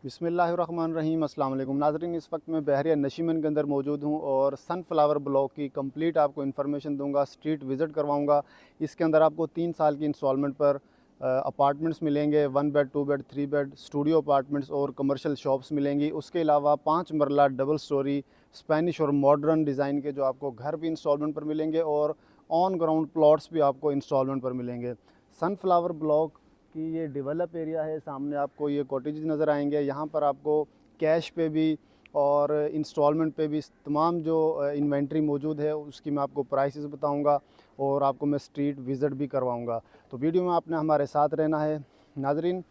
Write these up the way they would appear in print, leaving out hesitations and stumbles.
बिस्मिल्लाहिर्रहमानिर्रहीम। अस्सलाम वालेकुम नाज़रीन, इस वक्त मैं बहरिया नशीमन के अंदर मौजूद हूँ और सनफ्लावर ब्लॉक की कंप्लीट आपको इन्फॉर्मेशन दूंगा, स्ट्रीट विज़िट करवाऊंगा। इसके अंदर आपको 3 साल की इंस्टॉलमेंट पर अपार्टमेंट्स मिलेंगे, 1 bed 2 bed 3 bed studio apartments और कमर्शियल शॉप्स मिलेंगी। उसके अलावा 5 मरला डबल स्टोरी स्पेनिश और मॉडर्न डिज़ाइन के जो आपको घर भी इंस्टॉलमेंट पर मिलेंगे और ऑन ग्राउंड प्लॉट्स भी आपको इंस्टॉलमेंट पर मिलेंगे। सनफ्लावर ब्लॉक कि ये डेवलप एरिया है। सामने आपको ये कॉटेजेस नज़र आएंगे। यहाँ पर आपको कैश पे भी और इंस्टॉलमेंट पे भी तमाम जो इन्वेंट्री मौजूद है उसकी मैं आपको प्राइसेस बताऊंगा और आपको मैं स्ट्रीट विज़िट भी करवाऊंगा। तो वीडियो में आपने हमारे साथ रहना है। नाजरीन,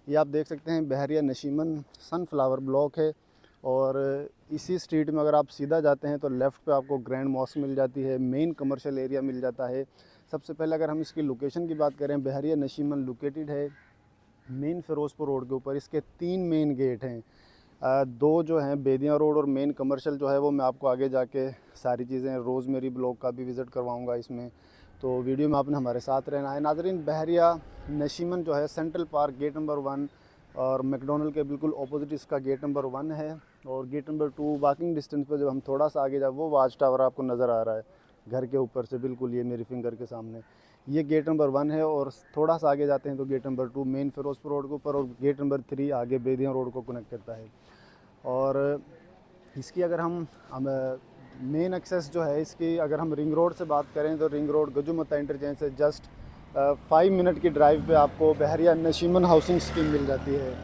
ये आप देख सकते हैं बहरिया नशीमन सनफ्लावर ब्लॉक है और इसी स्ट्रीट में अगर आप सीधा जाते हैं तो लेफ़्ट पे आपको ग्रैंड मॉस्क मिल जाती है, मेन कमर्शियल एरिया मिल जाता है। सबसे पहले अगर हम इसकी लोकेशन की बात करें, बहरिया नशीमन लोकेटेड है मेन फ़िरोज़पुर रोड के ऊपर। इसके 3 मेन गेट हैं, 2 जो हैं बेदिया रोड और मेन कमर्शियल जो है वो मैं आपको आगे जाके सारी चीज़ें रोज़मेरी ब्लॉक का भी विज़िट करवाऊंगा इसमें। तो वीडियो में आपने हमारे साथ रहना है। नाजरीन, बहरिया नशीमन जो है सेंट्रल पार्क गेट नंबर 1 और मैकडोनल्ड के बिल्कुल ऑपोजिट इसका गेट नंबर 1 है और गेट नंबर 2 वॉकिंग डिस्टेंस पर जब हम थोड़ा सा आगे जाए वो वाच टावर आपको नज़र आ रहा है घर के ऊपर से, बिल्कुल ये मेरी फिंगर के सामने। ये गेट नंबर 1 है और थोड़ा सा आगे जाते हैं तो gate number 2 main Ferozepur road के ऊपर और गेट नंबर 3 आगे बेदिया रोड को कनेक्ट करता है। और इसकी अगर हम मेन एक्सेस जो है इसकी अगर हम रिंग रोड से बात करें तो रिंग रोड गजुमता इंटरचेंज से जस्ट 5 मिनट की ड्राइव पे आपको बहरिया नशीमन हाउसिंग स्कीम मिल जाती है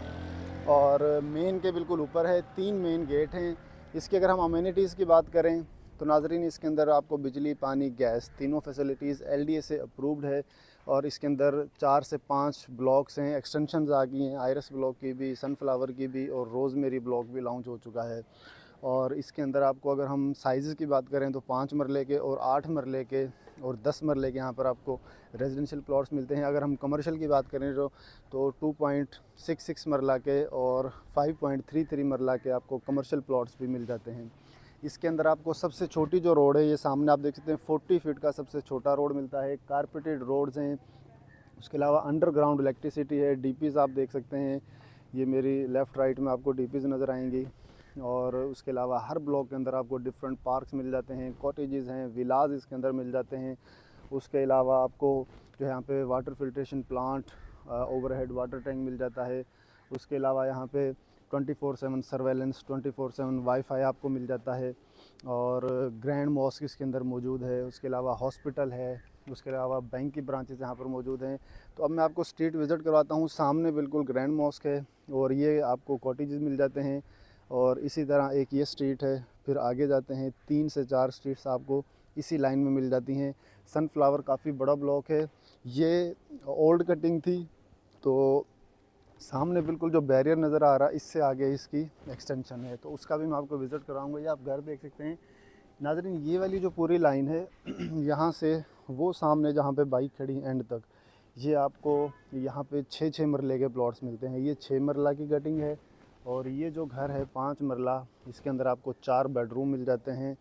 और मेन के बिल्कुल ऊपर है। 3 मेन गेट हैं। इसकी अगर हम अमेनिटीज़ की बात करें तो नाजरीन, इसके अंदर आपको बिजली पानी गैस तीनों फैसिलिटीज़ एलडीए से अप्रूव्ड है और इसके अंदर 4 से 5 ब्लॉक्स हैं, एक्सटेंशंस आ गई हैं, आयरस ब्लॉक की भी, सनफ्लावर की भी और रोज़मेरी ब्लॉक भी लॉन्च हो चुका है। और इसके अंदर आपको अगर हम साइज़ की बात करें तो 5 मरले के और 8 मरले के और 10 मरले के यहाँ पर आपको रेजिडेंशियल प्लॉट्स मिलते हैं। अगर हम कमर्शियल की बात करें तो 2.66 मरला के और 5.33 मरला के आपको कमर्शियल प्लॉट्स भी मिल जाते हैं। इसके अंदर आपको सबसे छोटी जो रोड है, ये सामने आप देख सकते हैं 40 फीट का सबसे छोटा रोड मिलता है। कारपेटेड रोड्स हैं। उसके अलावा अंडरग्राउंड इलेक्ट्रिसिटी है। डीपीज़ आप देख सकते हैं, ये मेरी लेफ़्ट राइट में आपको डीपीज़ नज़र आएंगी। और उसके अलावा हर ब्लॉक के अंदर आपको डिफरेंट पार्क्स मिल जाते हैं, कॉटेजेस हैं, विलाज इसके अंदर मिल जाते हैं। उसके अलावा आपको जो है यहाँ पे water filtration plant, overhead water tank मिल जाता है। उसके अलावा यहाँ पे 24/7 सर्वेलेंस, 24/7 वाईफाई आपको मिल जाता है और ग्रैंड मॉस्क इसके अंदर मौजूद है। उसके अलावा हॉस्पिटल है। उसके अलावा बैंक की ब्रांचेस यहाँ पर मौजूद हैं। तो अब मैं आपको स्ट्रीट विज़िट करवाता हूँ। सामने बिल्कुल ग्रैंड मॉस्क है और ये आपको कॉटेजेस मिल जाते हैं और इसी तरह एक ये स्ट्रीट है। फिर आगे जाते हैं 3 से 4 स्ट्रीट्स आपको इसी लाइन में मिल जाती हैं। सनफ्लावर काफ़ी बड़ा ब्लॉक है। ये ओल्ड कटिंग थी, तो सामने बिल्कुल जो बैरियर नज़र आ रहा है इससे आगे इसकी एक्सटेंशन है, तो उसका भी मैं आपको विज़िट कराऊंगा। ये आप घर देख सकते हैं। नाज़रीन, ये वाली जो पूरी लाइन है यहाँ से वो सामने जहाँ पे बाइक खड़ी एंड तक, ये आपको यहाँ पे 6-6 मरले के प्लॉट्स मिलते हैं। ये 6 मरला की कटिंग है और ये जो घर है 5 मरला, इसके अंदर आपको 4 बेडरूम मिल जाते हैं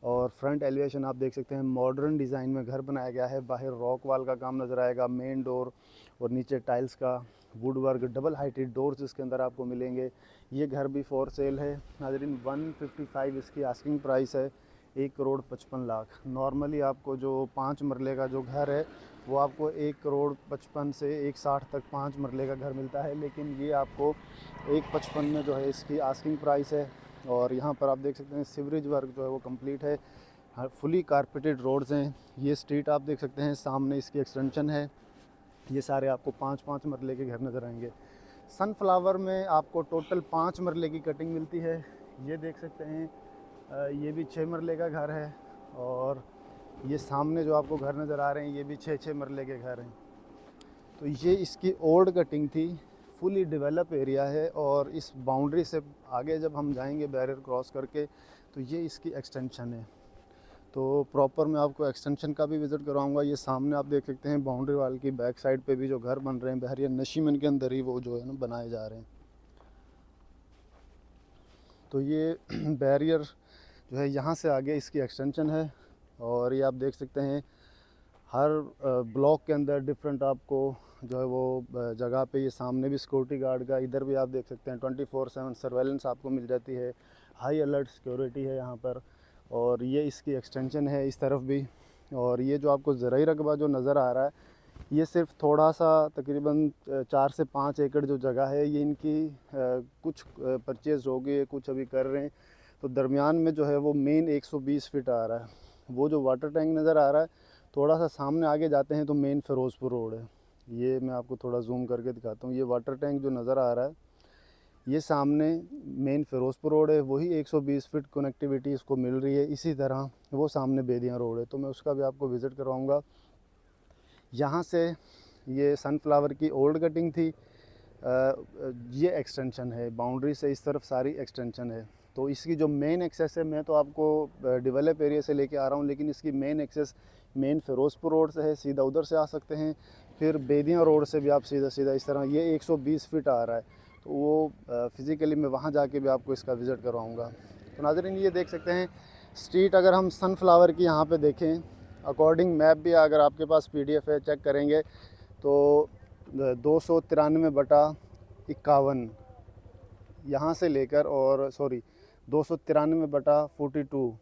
और फ्रंट एलिवेशन आप देख सकते हैं मॉडर्न डिज़ाइन में घर बनाया गया है। बाहर रॉक वाल का काम नज़र आएगा, मेन डोर और नीचे टाइल्स का would work, double heighted doors इसके अंदर आपको मिलेंगे। ये घर भी फॉर सेल है। नाजरीन, 155 इसकी आस्किंग प्राइस है, 1,55,00,000। नॉर्मली आपको जो 5 मरले का जो घर है वो आपको 1,55 से 1,60 तक 5 मरले का घर मिलता है, लेकिन ये आपको 1,55 में जो है इसकी आस्किंग प्राइस है। और यहाँ पर आप देख सकते हैं सीवरेज वर्क जो है वो कंप्लीट है, फुली कारपेटेड रोड्स हैं। ये स्ट्रीट आप देख सकते हैं, सामने इसकी एक्सटेंशन है। ये सारे आपको 5-5 मरले के घर नज़र आएंगे। सनफ्लावर में आपको टोटल 5 मरले की कटिंग मिलती है। ये देख सकते हैं, ये भी 6 मरले का घर है और ये सामने जो आपको घर नज़र आ रहे हैं ये भी 6-6 मरले के घर हैं। तो ये इसकी ओल्ड कटिंग थी, फुली डेवलप एरिया है और इस बाउंड्री से आगे जब हम जाएंगे बैरियर क्रॉस करके तो ये इसकी एक्सटेंशन है। तो प्रॉपर मैं आपको एक्सटेंशन का भी विज़िट करवाऊंगा। ये सामने आप देख सकते हैं बाउंड्री वाल की बैक साइड पे भी जो घर बन रहे हैं बहरिया नशीमन के अंदर ही वो जो है ना बनाए जा रहे हैं। तो ये बैरियर जो है यहाँ से आगे इसकी एक्सटेंशन है और ये आप देख सकते हैं हर ब्लॉक के अंदर डिफरेंट आपको जो है वो जगह पे, ये सामने भी सिक्योरिटी गार्ड का, इधर भी आप देख सकते हैं 24/7 सर्वेलेंस आपको मिल जाती है, हाई अलर्ट सिक्योरिटी है यहाँ पर। और ये इसकी एक्सटेंशन है इस तरफ भी। और ये जो आपको ज़रई रकबा जो नज़र आ रहा है, ये सिर्फ थोड़ा सा तकरीबन 4 से 5 एकड़ जो जगह है, ये इनकी कुछ परचेज़ हो गई है, कुछ अभी कर रहे हैं। तो दरमियान में जो है वो मेन 120 फीट आ रहा है। वो जो वाटर टैंक नज़र आ रहा है, थोड़ा सा सामने आगे जाते हैं तो मेन फ़िरोज़पुर रोड है। ये मैं आपको थोड़ा जूम करके दिखाता हूँ। ये वाटर टैंक जो नज़र आ रहा है, ये सामने मेन फ़िरोज़पुर रोड है, वही 120 फीट कनेक्टिविटी इसको मिल रही है। इसी तरह वो सामने बेदियाँ रोड है, तो मैं उसका भी आपको विज़िट करवाऊँगा। यहाँ से ये सनफ्लावर की ओल्ड कटिंग थी, ये एक्सटेंशन है, बाउंड्री से इस तरफ सारी एक्सटेंशन है। तो इसकी जो मेन एक्सेस है, मैं तो आपको डेवलप एरिया से लेके आ रहा हूँ, लेकिन इसकी main access main Ferozepur road से है, सीधा उधर से आ सकते हैं। फिर बेदियाँ रोड से भी आप सीधा सीधा इस तरह, ये 120 फीट आ रहा है, तो वो फ़िज़िकली मैं वहाँ जाके भी आपको इसका विज़िट करवाऊँगा। तो नाज़रीन, ये देख सकते हैं स्ट्रीट, अगर हम सनफ्लावर की यहाँ पे देखें, अकॉर्डिंग मैप भी अगर आपके पास PDF है, चेक करेंगे तो 293/51 यहाँ से लेकर, और सॉरी 293/42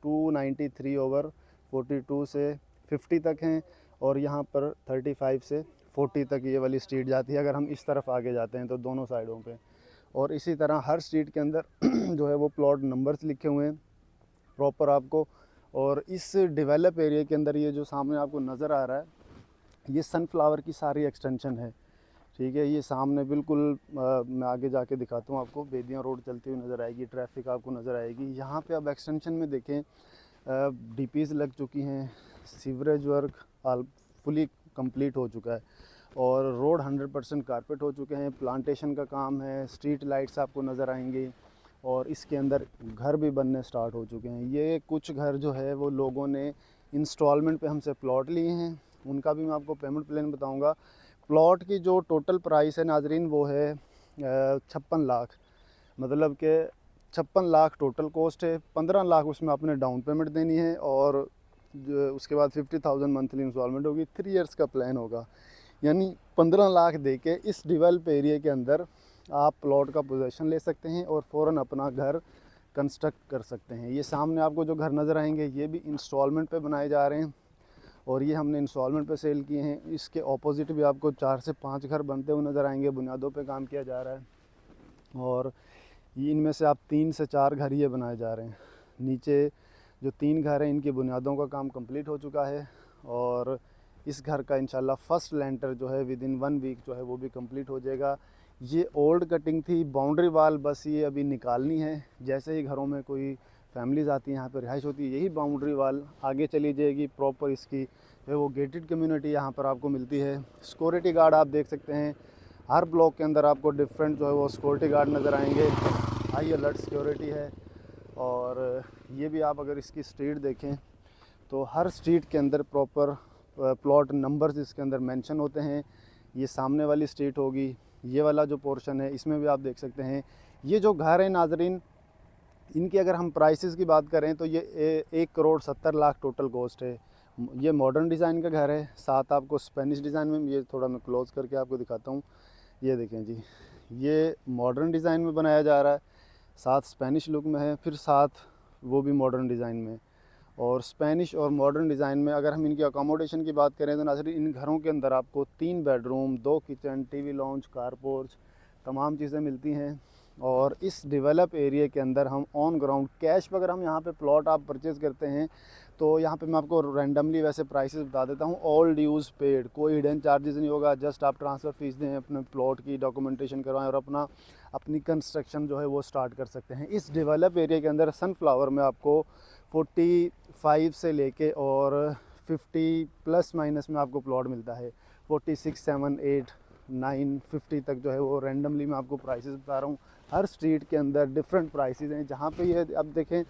293/42 से 50 तक हैं। और यहाँ पर 35 से 40 तक ये वाली स्ट्रीट जाती है, अगर हम इस तरफ आगे जाते हैं तो दोनों साइडों पे। और इसी तरह हर स्ट्रीट के अंदर जो है वो प्लॉट नंबर्स लिखे हुए हैं प्रॉपर आपको। और इस डेवलप एरिया के अंदर ये जो सामने आपको नज़र आ रहा है, ये सनफ्लावर की सारी एक्सटेंशन है, ठीक है। ये सामने बिल्कुल मैं आगे जाके दिखाता हूँ आपको, बेदियाँ रोड चलती हुई नज़र आएगी, ट्रैफिक आपको नज़र आएगी। यहाँ पे अब एक्सटेंशन में देखें DPs लग चुकी हैं, सीवरेज वर्क फुली कंप्लीट हो चुका है, और रोड 100% कारपेट हो चुके हैं, प्लांटेशन का काम है, स्ट्रीट लाइट्स आपको नज़र आएंगी, और इसके अंदर घर भी बनने स्टार्ट हो चुके हैं। ये कुछ घर जो है वो लोगों ने इंस्टॉलमेंट पे हमसे प्लॉट लिए हैं, उनका भी मैं आपको पेमेंट प्लान बताऊंगा। प्लॉट की जो टोटल प्राइस है नाजरीन, वो है 56 लाख, मतलब कि 56 लाख टोटल कॉस्ट है। 15 लाख उसमें आपने डाउन पेमेंट देनी है, और जो उसके बाद 50,000 मंथली इंस्टॉलमेंट होगी। 3 इयर्स का प्लान होगा, यानी 15 लाख दे के इस डेवलप एरिया के अंदर आप प्लॉट का पोजीशन ले सकते हैं और फ़ौरन अपना घर कंस्ट्रक्ट कर सकते हैं। ये सामने आपको जो घर नज़र आएंगे, ये भी इंस्टॉलमेंट पे बनाए जा रहे हैं, और ये हमने इंस्टॉलमेंट पे सेल किए हैं। इसके ऑपोजिट भी आपको 4 से 5 घर बनते हुए नज़र आएंगे, बुनियादों पे काम किया जा रहा है। और ये इनमें से आप 3 से 4 घर ये बनाए जा रहे हैं। नीचे जो 3 घर हैं, इनकी बुनियादों का काम कंप्लीट हो चुका है, और इस घर का इंशाल्लाह फर्स्ट लेंटर जो है विदिन 1 वीक जो है वो भी कंप्लीट हो जाएगा। ये ओल्ड कटिंग थी, बाउंड्री वाल बस ये अभी निकालनी है। जैसे ही घरों में कोई फैमिलीज़ आती हैं, यहाँ पर रिहाइश होती है, यही बाउंड्री वाल आगे चली जाएगी प्रॉपर। इसकी जो है वो गेटेड कम्युनिटी यहाँ पर आपको मिलती है। सिक्योरिटी गार्ड आप देख सकते हैं, हर ब्लॉक के अंदर आपको डिफरेंट जो है वो सिक्योरिटी गार्ड नज़र आएंगे, हाई अलर्ट सिक्योरिटी है। और ये भी आप अगर इसकी स्ट्रीट देखें तो हर स्ट्रीट के अंदर प्रॉपर प्लॉट नंबर्स इसके अंदर मेंशन होते हैं। ये सामने वाली स्ट्रीट होगी, ये वाला जो पोर्शन है, इसमें भी आप देख सकते हैं। ये जो घर है नाजरीन, इनकी अगर हम प्राइसेस की बात करें तो ये 1,70,00,000 टोटल कॉस्ट है। ये मॉडर्न डिज़ाइन का घर है, साथ आपको स्पेनिश डिज़ाइन में, ये थोड़ा मैं क्लोज़ करके आपको दिखाता हूँ। ये देखें जी, ये मॉडर्न डिज़ाइन में बनाया जा रहा है, साथ स्पेनिश लुक में है, फिर साथ वो भी मॉडर्न डिज़ाइन में। और स्पेनिश और मॉडर्न डिज़ाइन में अगर हम इनकी अकोमोडेशन की बात करें तो नाज़रीन, इन घरों के अंदर आपको 3 bedroom, 2 kitchen, TV launch, car porch, तमाम चीज़ें मिलती हैं। और इस डेवलप एरिया के अंदर हम ऑन ग्राउंड कैश पर, अगर हम यहाँ पे प्लॉट आप परचेज़ करते हैं तो यहाँ पे मैं आपको रैंडमली वैसे प्राइसेस बता देता हूँ। ऑल ड्यूज़ पेड, कोई हिडन चार्जेस नहीं होगा, जस्ट आप ट्रांसफ़र फ़ीस दें, अपने प्लॉट की डॉक्यूमेंटेशन करवाएं और अपनी कंस्ट्रक्शन जो है वो स्टार्ट कर सकते हैं। इस डेवलप एरिया के अंदर सनफ्लावर में आपको 45 से लेके और 50 प्लस माइनस में आपको प्लॉट मिलता है। 46, 7, 8, 9, 50 तक जो है वो रैंडमली मैं आपको प्राइसेस बता रहा हूँ। हर स्ट्रीट के अंदर डिफरेंट प्राइसेस हैं। जहाँ पे ये अब देखें,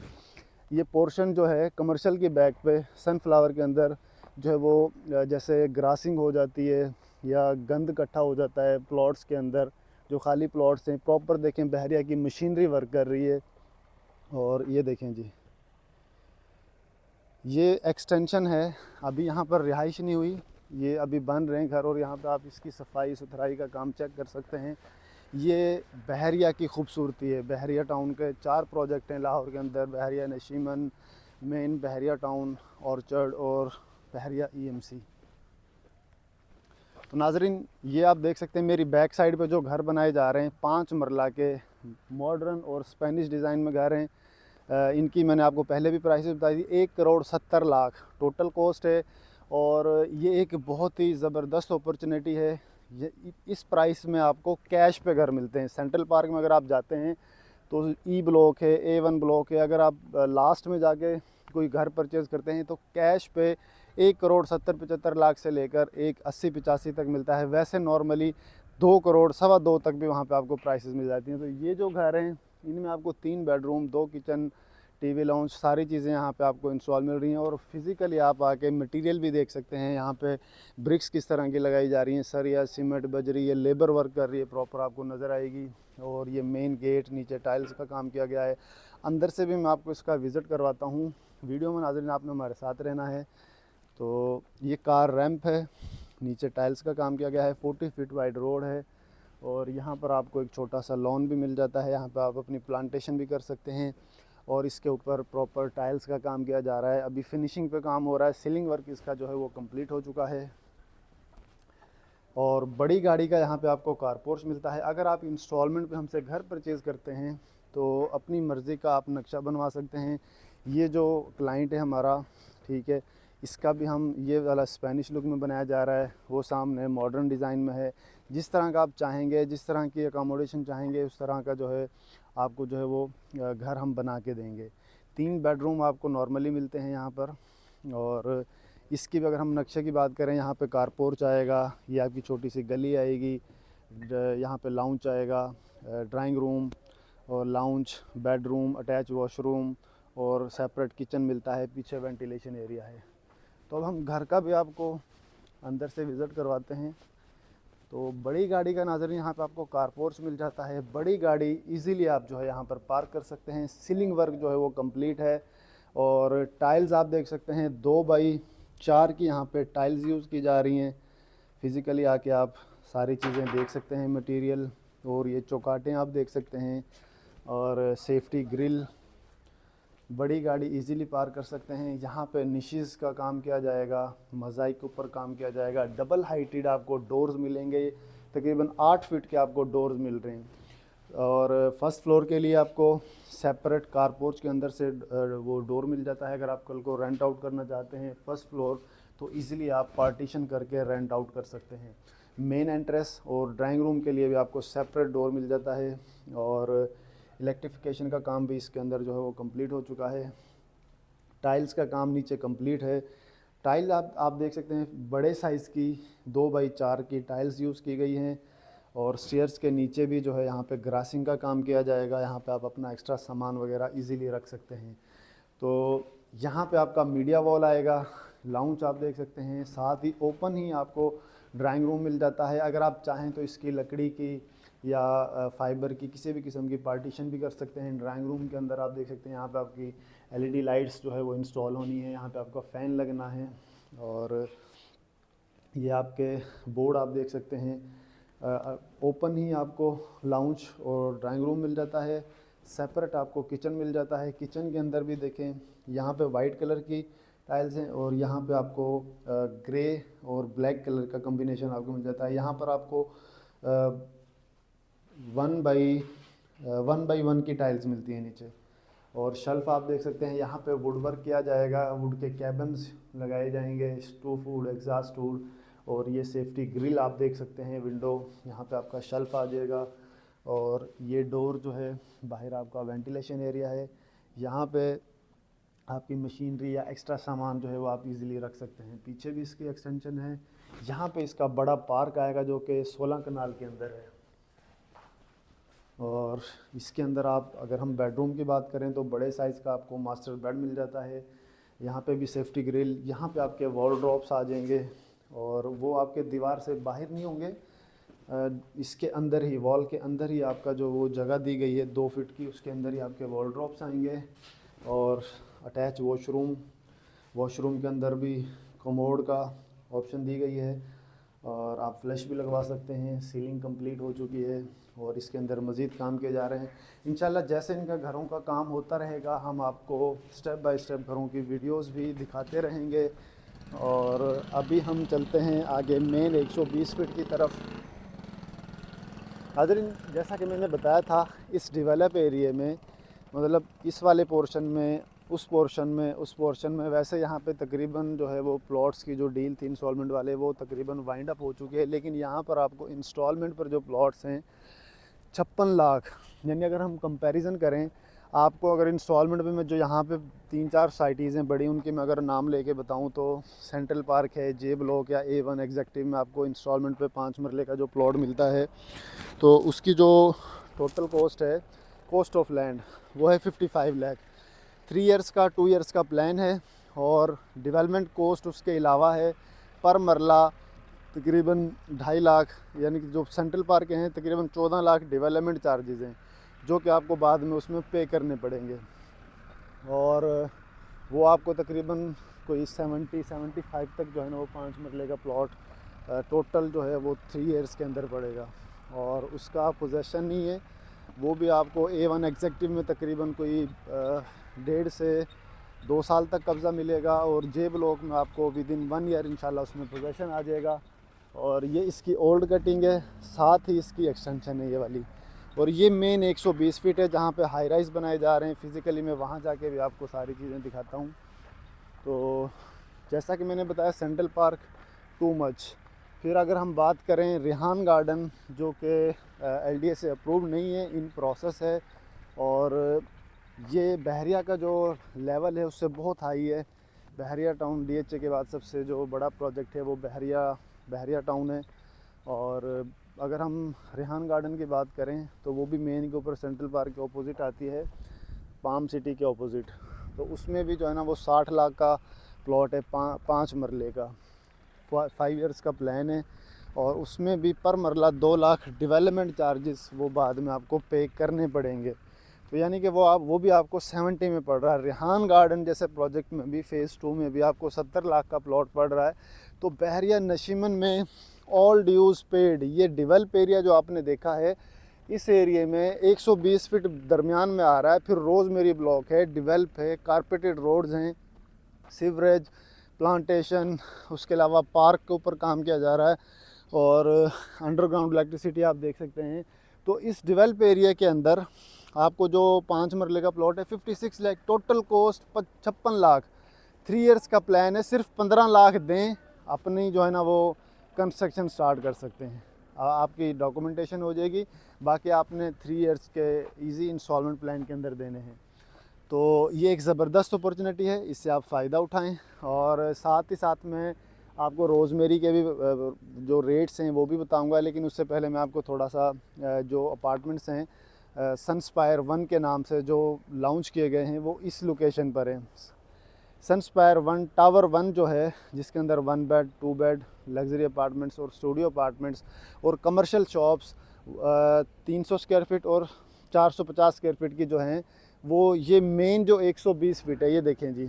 ये पोर्शन जो है कमर्शियल की बैक पे सनफ्लावर के अंदर जो है वो जैसे ग्रासिंग हो जाती है या गंद इकट्ठा हो जाता है प्लॉट्स के अंदर, जो खाली प्लॉट्स हैं, प्रॉपर देखें बहरिया की मशीनरी वर्क कर रही है। और ये देखें जी, ये एक्सटेंशन है, अभी यहाँ पर रिहाइश नहीं हुई, ये अभी बन रहे हैं घर, और यहाँ पे आप इसकी सफाई सुथराई का काम चेक कर सकते हैं। ये बहरिया की खूबसूरती है। बहरिया टाउन के 4 प्रोजेक्ट हैं लाहौर के अंदर, बहरिया नशीमन, मेन बहरिया टाउन, ऑर्चर्ड और बहरिया EMC। तो नाजरीन, ये आप देख सकते हैं मेरी बैक साइड पे जो घर बनाए जा रहे हैं, 5 मरला के मॉडर्न और स्पेनिश डिज़ाइन में घर हैं। इनकी मैंने आपको पहले भी प्राइसेस बताई थी। 1,70,00,000 टोटल कॉस्ट है, और ये एक बहुत ही ज़बरदस्त अपॉर्चुनिटी है। ये इस प्राइस में आपको कैश पे घर मिलते हैं। सेंट्रल पार्क में अगर आप जाते हैं तो E ब्लॉक है, A1 ब्लॉक है, अगर आप लास्ट में जाके कोई घर परचेज़ करते हैं तो कैश पे 1,70,75,00,000 से लेकर 1,80,85 तक मिलता है। वैसे नॉर्मली 2 करोड़, 2.25 तक भी वहाँ पे आपको प्राइसेस मिल जाती हैं। तो ये जो घर हैं, इनमें आपको 3 बेडरूम, 2 किचन, टीवी लाउंज, सारी चीज़ें यहाँ पे आपको इंस्टॉल मिल रही हैं। और फिज़िकली आप आके मटेरियल भी देख सकते हैं। यहाँ पे ब्रिक्स किस तरह की लगाई जा रही हैं, सरिया, सीमेंट, बजरी, ये लेबर वर्क कर रही है प्रॉपर, आपको नज़र आएगी। और ये मेन गेट, नीचे टाइल्स का काम किया गया है। अंदर से भी मैं आपको इसका विज़िट करवाता हूँ। वीडियो में नाज़रीन आपने हमारे साथ रहना है। तो ये कार रैंप है, नीचे टाइल्स का काम किया गया है, 40 फीट वाइड रोड है, और यहाँ पर आपको एक छोटा सा लॉन भी मिल जाता है। यहाँ पर आप अपनी प्लांटेशन भी कर सकते हैं। और इसके ऊपर प्रॉपर टाइल्स का काम किया जा रहा है। अभी फिनिशिंग पे काम हो रहा है, सीलिंग वर्क इसका जो है वो कंप्लीट हो चुका है। और बड़ी गाड़ी का यहाँ पे आपको कारपोर्च मिलता है। अगर आप इंस्टॉलमेंट पे हमसे घर परचेज़ करते हैं तो अपनी मर्ज़ी का आप नक्शा बनवा सकते हैं। ये जो क्लाइंट है हमारा, ठीक है, इसका भी हम ये वाला स्पेनिश लुक में बनाया जा रहा है, वो सामने मॉडर्न डिज़ाइन में है। जिस तरह का आप चाहेंगे, जिस तरह की अकोमोडेशन चाहेंगे, उस तरह का जो है आपको जो है वो घर हम बना के देंगे। 3 बेडरूम आपको नॉर्मली मिलते हैं यहाँ पर। और इसकी भी अगर हम नक्शे की बात करें, यहाँ पे कारपोर्च आएगा, ये आपकी छोटी सी गली आएगी, यहाँ पे लाउंज आएगा, ड्राइंग रूम और लाउंज, बेडरूम, अटैच वॉशरूम और सेपरेट किचन मिलता है, पीछे वेंटिलेशन एरिया है। तो अब हम घर का भी आपको अंदर से विज़िट करवाते हैं। तो बड़ी गाड़ी का नाज़रीन यहाँ पे आपको कारपोर्च मिल जाता है। बड़ी गाड़ी इजीली आप जो है यहाँ पर पार्क कर सकते हैं। सीलिंग वर्क जो है वो कंप्लीट है, और टाइल्स आप देख सकते हैं 2x4 की यहाँ पे टाइल्स यूज़ की जा रही हैं। फिज़िकली आके आप सारी चीज़ें देख सकते हैं, मटेरियल, और ये चौकाटें आप देख सकते हैं, और सेफ्टी ग्रिल। बड़ी गाड़ी इजीली पार कर सकते हैं। यहाँ पे निशेज़ का काम किया जाएगा, मोज़ाइक के ऊपर काम किया जाएगा। डबल हाइटेड आपको डोर्स मिलेंगे, तकरीबन 8 फीट के आपको डोर्स मिल रहे हैं। और फर्स्ट फ्लोर के लिए आपको सेपरेट कारपोर्च के अंदर से वो डोर मिल जाता है। अगर आप कल को रेंट आउट करना चाहते हैं फर्स्ट फ्लोर, तो इजीली आप पार्टीशन करके रेंट आउट कर सकते हैं। मेन एंट्रेंस और ड्राइंग रूम के लिए भी आपको सेपरेट डोर मिल जाता है। और इलेक्ट्रिफिकेशन का काम भी इसके अंदर जो है वो कंप्लीट हो चुका है। टाइल्स का काम नीचे कंप्लीट है। टाइल आप देख सकते हैं बड़े साइज़ की 2x4 की टाइल्स यूज़ की गई हैं। और स्टेयर्स के नीचे भी जो है यहाँ पे ग्रासिंग का काम किया जाएगा। यहाँ पे आप अपना एक्स्ट्रा सामान वगैरह इजीली रख सकते हैं। तो यहाँ पे आपका मीडिया वॉल आएगा, लाउंज आप देख सकते हैं, साथ ही ओपन ही आपको ड्राइंग रूम मिल जाता है। अगर आप चाहें तो इसकी लकड़ी की या फाइबर की किसी भी किस्म की पार्टीशन भी कर सकते हैं। ड्राइंग रूम के अंदर आप देख सकते हैं यहाँ पे आपकी LED लाइट्स जो है वो इंस्टॉल होनी है, यहाँ पे आपका फ़ैन लगना है। और ये आपके बोर्ड आप देख सकते हैं। ओपन ही आपको लाउंज और ड्राइंग रूम मिल जाता है। सेपरेट आपको किचन मिल जाता है। किचन के अंदर भी देखें, यहाँ पे वाइट कलर की टाइल्स हैं, और यहाँ पे आपको ग्रे और ब्लैक कलर का कम्बिनेशन आपको मिल जाता है। यहाँ पर आपको 1x1 की टाइल्स मिलती है नीचे। और शेल्फ आप देख सकते हैं, यहाँ पे वुड वर्क किया जाएगा, वुड के कैबिन्स लगाए जाएंगे, स्टोव वुड, एग्जॉस्ट वुड। और ये सेफ्टी ग्रिल आप देख सकते हैं, विंडो, यहाँ पे आपका शेल्फ आ जाएगा। और ये डोर जो है बाहर आपका वेंटिलेशन एरिया है। यहाँ पे आपकी मशीनरी या एक्स्ट्रा सामान जो है वो आप इजीली रख सकते हैं। पीछे भी इसकी एक्सटेंशन है। यहाँ पे इसका बड़ा पार्क आएगा जो कि 16 कनाल के अंदर है। और इसके अंदर आप अगर हम बेडरूम की बात करें तो बड़े साइज़ का आपको मास्टर बेड मिल जाता है। यहाँ पे भी सेफ्टी ग्रिल, यहाँ पे आपके वॉल ड्रॉप्स आ जाएंगे, और वो आपके दीवार से बाहर नहीं होंगे, इसके अंदर ही, वॉल के अंदर ही आपका जो वो जगह दी गई है 2 फीट की, उसके अंदर ही आपके वॉल ड्रॉप्स आएंगे। और अटैच वॉशरूम, वॉशरूम के अंदर भी कमोड का ऑप्शन दी गई है और आप फ्लैश भी लगवा सकते हैं। सीलिंग कंप्लीट हो चुकी है और इसके अंदर मज़ीद काम किए जा रहे हैं। इंशाल्लाह जैसे इनका घरों का काम होता रहेगा हम आपको स्टेप बाय स्टेप घरों की वीडियोस भी दिखाते रहेंगे। और अभी हम चलते हैं आगे मेन 120 फीट की तरफ। हाज़रीन, जैसा कि मैंने बताया था, इस डेवलप एरिया में मतलब इस वाले पोर्शन में, उस पोर्शन में वैसे यहाँ पे तकरीबन जो है वो प्लॉट्स की जो डील थी इंस्टॉलमेंट वाले वो तकरीबन वाइंड अप हो चुके हैं। लेकिन यहाँ पर आपको इंस्टॉलमेंट पर जो प्लॉट्स हैं 56 लाख, यानी अगर हम कंपैरिजन करें, आपको अगर इंस्टॉलमेंट में जो यहाँ पे 3-4 साइटीज़ हैं बड़ी, उनके मैं अगर नाम लेके बताऊँ तो सेंट्रल पार्क है, जे ब्लॉक या A1 एग्जेक्टिव में आपको इंस्टॉलमेंट पे 5 मरले का जो प्लॉट मिलता है तो उसकी जो टोटल कॉस्ट है, कॉस्ट ऑफ लैंड, वो है 55 लाख। 3 इयर्स का 2 इयर्स का प्लान है और डेवलपमेंट कॉस्ट उसके अलावा है पर मरला तकरीबन 2.5 लाख, यानी कि जो सेंट्रल पार्क के हैं तकरीबन 14 लाख डेवलपमेंट चार्जेज़ हैं जो कि आपको बाद में उसमें पे करने पड़ेंगे। और वो आपको तकरीबन कोई 70-75 तक जो है ना वो 5 मरले का प्लॉट टोटल जो है वो 3 इयर्स के अंदर पड़ेगा। और उसका पोजेसन नहीं है, वो भी आपको A1 एग्जेक्टिव में तकरीबन कोई 1.5 से 2 साल तक कब्ज़ा मिलेगा और जे ब्लॉक में आपको विदिन 1 ईयर इंशाल्लाह उसमें पोजेसन आ जाएगा। और ये इसकी ओल्ड कटिंग है, साथ ही इसकी एक्सटेंशन है ये वाली। और ये मेन 120 फीट है जहाँ पे हाई राइज़ बनाए जा रहे हैं। फ़िज़िकली मैं वहाँ जाके भी आपको सारी चीज़ें दिखाता हूँ। तो जैसा कि मैंने बताया, सेंट्रल पार्क टू मच। फिर अगर हम बात करें रेहान गार्डन, जो कि LDA से अप्रूव नहीं है, इन प्रोसेस है। और ये बहरिया का जो लेवल है उससे बहुत हाई है। बहरिया टाउन DHA के बाद सबसे जो बड़ा प्रोजेक्ट है वो बहरिया टाउन है। और अगर हम रेहान गार्डन की बात करें तो वो भी मेन के ऊपर सेंट्रल पार्क के ऑपोजिट आती है, पाम सिटी के ऑपोजिट। तो उसमें भी जो है ना वो 60 लाख का प्लॉट है, 5 मरले का, 5 इयर्स का प्लान है। और उसमें भी पर मरला 2 लाख डेवलपमेंट चार्जेस वो बाद में आपको पे करने पड़ेंगे। तो यानी कि वो भी आपको 70 में पड़ रहा है। रेहान गार्डन जैसे प्रोजेक्ट में भी फ़ेज़ 2 में भी आपको 70 लाख का प्लॉट पड़ रहा है। तो बहरिया नशीमन में ऑल ड्यूज़ पेड, ये डेवलप एरिया जो आपने देखा है, इस एरिया में 120 फीट दरमियान में आ रहा है। फिर रोज़मेरी ब्लॉक है, डेवलप है, कारपेटेड रोड्स हैं, सीवरेज, प्लांटेशन, उसके अलावा पार्क के ऊपर काम किया जा रहा है और अंडरग्राउंड इलेक्ट्रिसिटी आप देख सकते हैं। तो इस डेवलप एरिया के अंदर आपको जो 5 मरले का प्लॉट है 56 lakh, total cost 56 lakh. 3 years का प्लान है, सिर्फ 15 लाख दें, अपनी जो है ना वो कंस्ट्रक्शन स्टार्ट कर सकते हैं। आपकी डॉक्यूमेंटेशन हो जाएगी, बाकी आपने 3 इयर्स के इजी इंस्टॉलमेंट प्लान के अंदर देने हैं। तो ये एक ज़बरदस्त अपॉर्चुनिटी है, इससे आप फ़ायदा उठाएं। और साथ ही साथ में आपको रोज़मेरी के भी जो रेट्स हैं वो भी बताऊंगा। लेकिन उससे पहले मैं आपको थोड़ा सा जो अपार्टमेंट्स हैं सनस्पायर 1 के नाम से जो लॉन्च किए गए हैं वो इस लोकेशन पर हैं। सनस्पायर 1 टावर 1 जो है, जिसके अंदर 1 बेड 2 बेड लग्जरी अपार्टमेंट्स और स्टूडियो अपार्टमेंट्स और कमर्शियल शॉप्स 300 स्क्वायर फीट और 450 स्क्वायर फीट की जो हैं वो, ये मेन जो 120 फीट है, ये देखें जी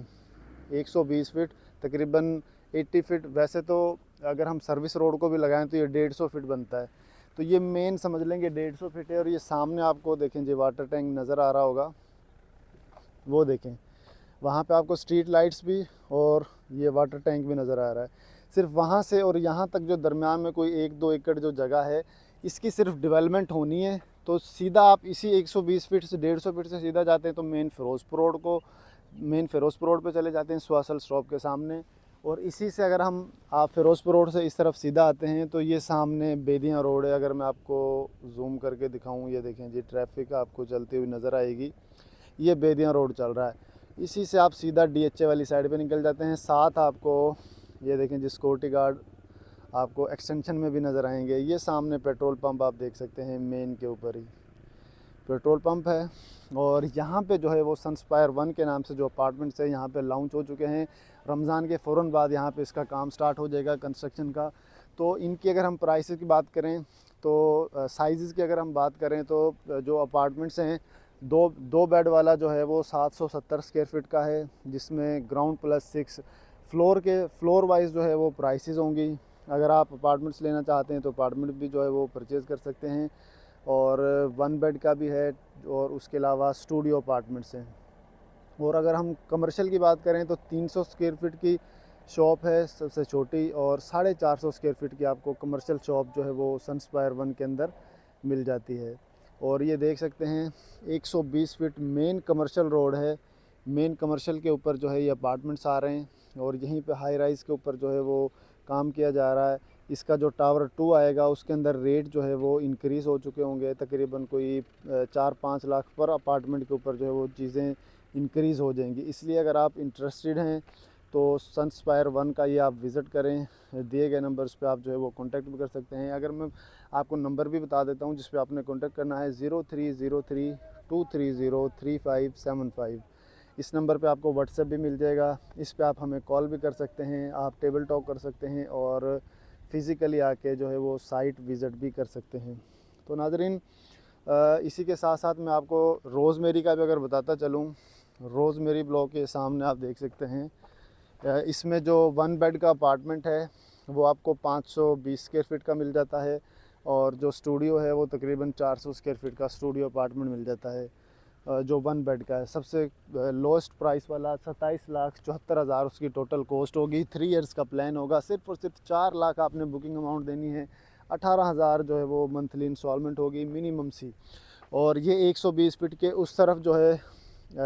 120 फीट तकरीबन 80 फीट। वैसे तो अगर हम सर्विस रोड को भी लगाएं तो ये 150 फीट बनता है। तो ये मेन समझ लेंगे 150 फीट है। और ये सामने आपको देखें जी वाटर टैंक नज़र आ रहा होगा, वो देखें, वहाँ पे आपको स्ट्रीट लाइट्स भी और ये वाटर टैंक भी नज़र आ रहा है। सिर्फ वहाँ से और यहाँ तक जो दरमियान में कोई 1-2 एकड़ जो जगह है, इसकी सिर्फ डेवलपमेंट होनी है। तो सीधा आप इसी 120 फीट से 150 फीट से सीधा जाते हैं तो मेन फ़िरोज़पुर रोड पे चले जाते हैं, स्वासल स्टॉप के सामने। और इसी से अगर आप फ़िरोज़पुर रोड से इस तरफ सीधा आते हैं तो ये सामने बेदियाँ रोड है। अगर मैं आपको जूम करके दिखाऊँ, ये देखें जी, ट्रैफिक आपको चलती हुई नज़र आएगी, ये बेदियाँ रोड चल रहा है। इसी से आप सीधा DHA वाली साइड पे निकल जाते हैं। साथ आपको ये देखें जी सिक्योरिटी गार्ड आपको एक्सटेंशन में भी नज़र आएंगे। ये सामने पेट्रोल पंप आप देख सकते हैं, मेन के ऊपर ही पेट्रोल पंप है। और यहाँ पे जो है वो सनस्पायर 1 के नाम से जो अपार्टमेंट्स है यहाँ पे लॉन्च हो चुके हैं। रमज़ान के फ़ौरन बाद यहाँ पे इसका काम स्टार्ट हो जाएगा कंस्ट्रक्शन का। तो इनकी अगर हम प्राइस की बात करें तो साइज़ की अगर हम बात करें तो जो अपार्टमेंट्स हैं, दो बेड वाला जो है वो 770 स्क्वायर फीट का है, जिसमें ग्राउंड +6 फ्लोर वाइज जो है वो प्राइसेस होंगी। अगर आप अपार्टमेंट्स लेना चाहते हैं तो अपार्टमेंट भी जो है वो परचेज़ कर सकते हैं, और 1 बेड का भी है, और उसके अलावा स्टूडियो अपार्टमेंट्स हैं। और अगर हम कमर्शियल की बात करें तो 300 स्क्वायर फीट की शॉप है सबसे छोटी, और 450 स्क्वायर फीट की आपको कमर्शियल शॉप जो है वो सनस्पायर 1 के अंदर मिल जाती है। और ये देख सकते हैं 120 फीट मेन कमर्शियल रोड है। मेन कमर्शियल के ऊपर जो है ये अपार्टमेंट्स आ रहे हैं, और यहीं पे हाई राइज़ के ऊपर जो है वो काम किया जा रहा है। इसका जो टावर 2 आएगा उसके अंदर रेट जो है वो इंक्रीज़ हो चुके होंगे, तकरीबन कोई 4-5 लाख पर अपार्टमेंट के ऊपर जो है वो चीज़ें इंक्रीज़ हो जाएंगी। इसलिए अगर आप इंटरेस्टेड हैं तो सनस्पायर 1 का ये आप विज़िट करें। दिए गए नंबर्स पे आप जो है वो कॉन्टैक्ट भी कर सकते हैं। अगर मैं आपको नंबर भी बता देता हूँ जिस पे आपने कॉन्टैक्ट करना है, 0303-230-3575। इस नंबर पे आपको व्हाट्सएप भी मिल जाएगा। इस पे आप हमें कॉल भी कर सकते हैं, आप टेबल टॉक कर सकते हैं, और फ़िज़िकली आके जो है वो साइट विज़िट भी कर सकते हैं। तो नाज़रीन, इसी के साथ साथ मैं आपको रोज़मेरी का भी अगर बताता चलूँ, रोज़मेरी ब्लॉक के सामने आप देख सकते हैं, इसमें जो 1 बेड का अपार्टमेंट है वो आपको 520 स्क्वायर फीट का मिल जाता है, और जो स्टूडियो है वो तकरीबन 400 स्क्वायर फीट का स्टूडियो अपार्टमेंट मिल जाता है, जो 1 बेड का है। सबसे लोएस्ट प्राइस वाला 27,74,000 उसकी टोटल कॉस्ट होगी। 3 इयर्स का प्लान होगा। सिर्फ़ और सिर्फ 4 लाख आपने बुकिंग अमाउंट देनी है, 18,000 जो है वो मंथली इंस्टॉलमेंट होगी मिनिमम सी। और ये 120 फीट के उस तरफ जो है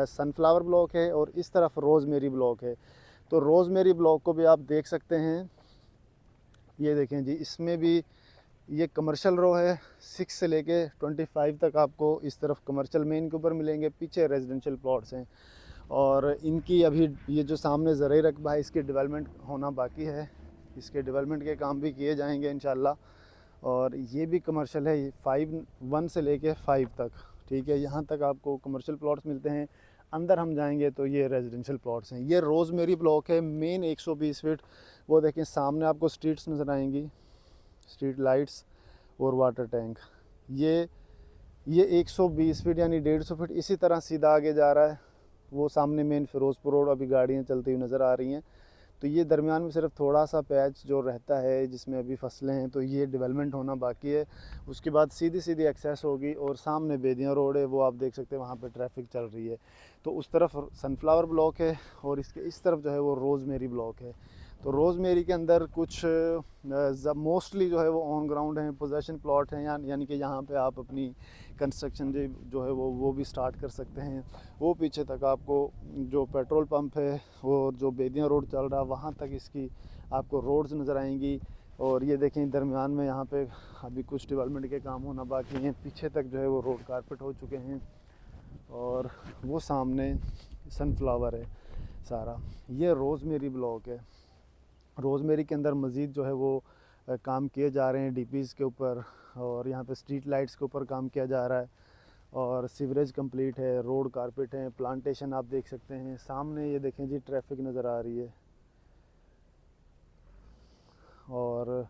सनफ्लावर ब्लॉक है, और इस तरफ रोज़मेरी ब्लॉक है। तो रोज़मेरी ब्लॉक को भी आप देख सकते हैं। ये देखें जी, इसमें भी ये कमर्शियल रो है। 6 से लेके 25 तक आपको इस तरफ कमर्शियल मेन के ऊपर मिलेंगे, पीछे रेजिडेंशियल प्लॉट्स हैं। और इनकी अभी ये जो सामने ज़रई रकबा है इसकी डेवलपमेंट होना बाकी है, इसके डेवलपमेंट के काम भी किए जाएंगे इंशाल्लाह। और ये भी कमर्शियल है, 1 से लेके 5 तक, ठीक है, यहाँ तक आपको कमर्शियल प्लॉट्स मिलते हैं। अंदर हम जाएंगे तो ये रेजिडेंशियल प्लॉट्स हैं। ये रोज़मेरी ब्लॉक है, मेन 120 फीट। वो देखें सामने आपको स्ट्रीट्स नज़र आएंगी, स्ट्रीट लाइट्स और वाटर टैंक। ये 120 फीट यानी 150 फीट इसी तरह सीधा आगे जा रहा है। वो सामने मेन फिरोज़पुर रोड अभी गाड़ियाँ चलती हुई नज़र आ रही हैं। तो ये दरमियान में सिर्फ थोड़ा सा पैच जो रहता है जिसमें अभी फसलें हैं, तो ये डेवलपमेंट होना बाकी है। उसके बाद सीधी सीधी एक्सेस होगी, और सामने बेदियाँ रोड है, वो आप देख सकते हैं वहाँ पे ट्रैफिक चल रही है। तो उस तरफ सनफ्लावर ब्लॉक है, और इसके इस तरफ जो है वो रोज़मेरी ब्लॉक है। तो रोज़मेरी के अंदर कुछ मोस्टली जो है वो ऑन ग्राउंड हैं, पोजेसन प्लॉट हैं, यानी कि यहाँ पे आप अपनी कंस्ट्रक्शन जो है वो भी स्टार्ट कर सकते हैं। वो पीछे तक आपको जो पेट्रोल पंप है, वो जो बेदियाँ रोड चल रहा है वहाँ तक इसकी आपको रोड्स नज़र आएंगी। और ये देखें दरमियान में यहाँ पे अभी कुछ डेवलपमेंट के काम होना बाकी हैं। पीछे तक जो है वो रोड कारपेट हो चुके हैं, और वो सामने सनफ्लावर है सारा। ये रोज़मेरी ब्लॉक है। रोज़मेरी के अंदर मज़ीद जो है वो काम किए जा रहे हैं डीपीज़ के ऊपर, और यहाँ पे स्ट्रीट लाइट्स के ऊपर काम किया जा रहा है, और सीवरेज कंप्लीट है, रोड कारपेट है, प्लांटेशन आप देख सकते हैं। सामने ये देखें जी ट्रैफिक नज़र आ रही है। और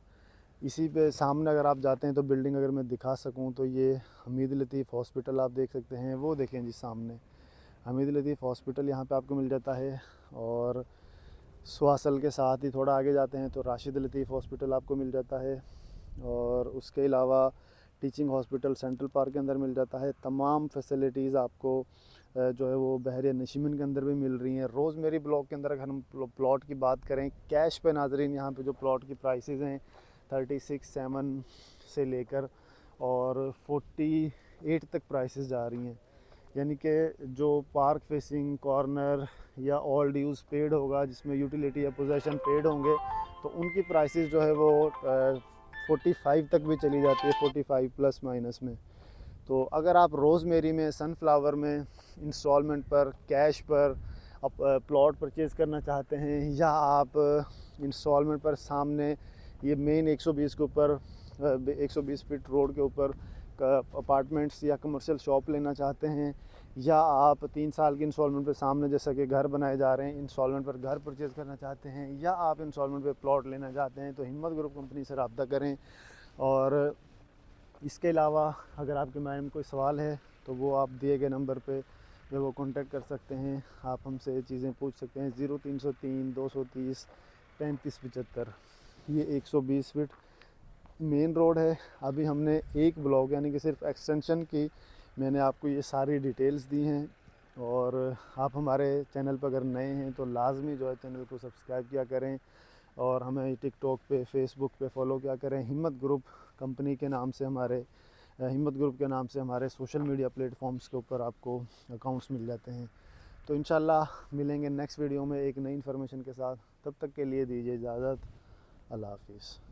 इसी पे सामने अगर आप जाते हैं तो बिल्डिंग अगर मैं दिखा सकूं तो ये हमीद लतीफ़ हॉस्पिटल आप देख सकते हैं। वो देखें जी सामने हमीद लतीफ़ हॉस्पिटल यहाँ पे आपको मिल जाता है। और स्वासल के साथ ही थोड़ा आगे जाते हैं तो राशिद लतीफ़ हॉस्पिटल आपको मिल जाता है। और उसके अलावा टीचिंग हॉस्पिटल सेंट्रल पार्क के अंदर मिल जाता है। तमाम फैसिलिटीज़ आपको जो है वो बहरिया नशीमन के अंदर भी मिल रही हैं। रोज़मेरी ब्लॉक के अंदर अगर हम प्लॉट की बात करें कैश पे नाजरीन, यहाँ पे जो प्लॉट की प्राइसेस हैं 36,7 से लेकर और 48 तक प्राइसेस जा रही हैं। यानी कि जो पार्क फेसिंग कॉर्नर या ऑल्ड यूज़ पेड होगा, जिसमें यूटिलिटी या पोजेसन पेड होंगे, तो उनकी प्राइसेस जो है वो 45 तक भी चली जाती है, 45 प्लस माइनस में। तो अगर आप रोज़मेरी में सनफ्लावर में इंस्टॉलमेंट पर कैश पर प्लॉट परचेज़ करना चाहते हैं, या आप इंस्टॉलमेंट पर सामने ये मेन 120 के ऊपर 120 फीट रोड के ऊपर अपार्टमेंट्स या कमर्शियल शॉप लेना चाहते हैं, या आप 3 साल की इंस्टॉलमेंट पे सामने जैसा कि घर बनाए जा रहे हैं इंस्टॉलमेंट पर घर परचेज़ करना चाहते हैं, या आप इंस्टॉलमेंट पे प्लॉट लेना चाहते हैं, तो हिम्मत ग्रुप कंपनी से रब्ता करें। और इसके अलावा अगर आपके माइंड में कोई सवाल है तो वो आप दिए गए नंबर पे जो वो कांटेक्ट कर सकते हैं। आप हमसे चीज़ें पूछ सकते हैं। 0303 230 3575, ये 120 फीट मेन रोड है। अभी हमने एक ब्लॉक यानी कि सिर्फ एक्सटेंशन की मैंने आपको ये सारी डिटेल्स दी हैं। और आप हमारे चैनल पर अगर नए हैं तो लाजमी जो है चैनल को सब्सक्राइब किया करें और हमें टिकटॉक पे, फेसबुक पे फॉलो किया करें। हिम्मत ग्रुप कंपनी के नाम से हिम्मत ग्रुप के नाम से हमारे सोशल मीडिया प्लेटफॉर्म्स के ऊपर आपको अकाउंट्स मिल जाते हैं। तो इंशाल्लाह मिलेंगे नेक्स्ट वीडियो में एक नई इन्फॉर्मेशन के साथ। तब तक के लिए दीजिए इजाज़त। अल्लाह हाफिज़।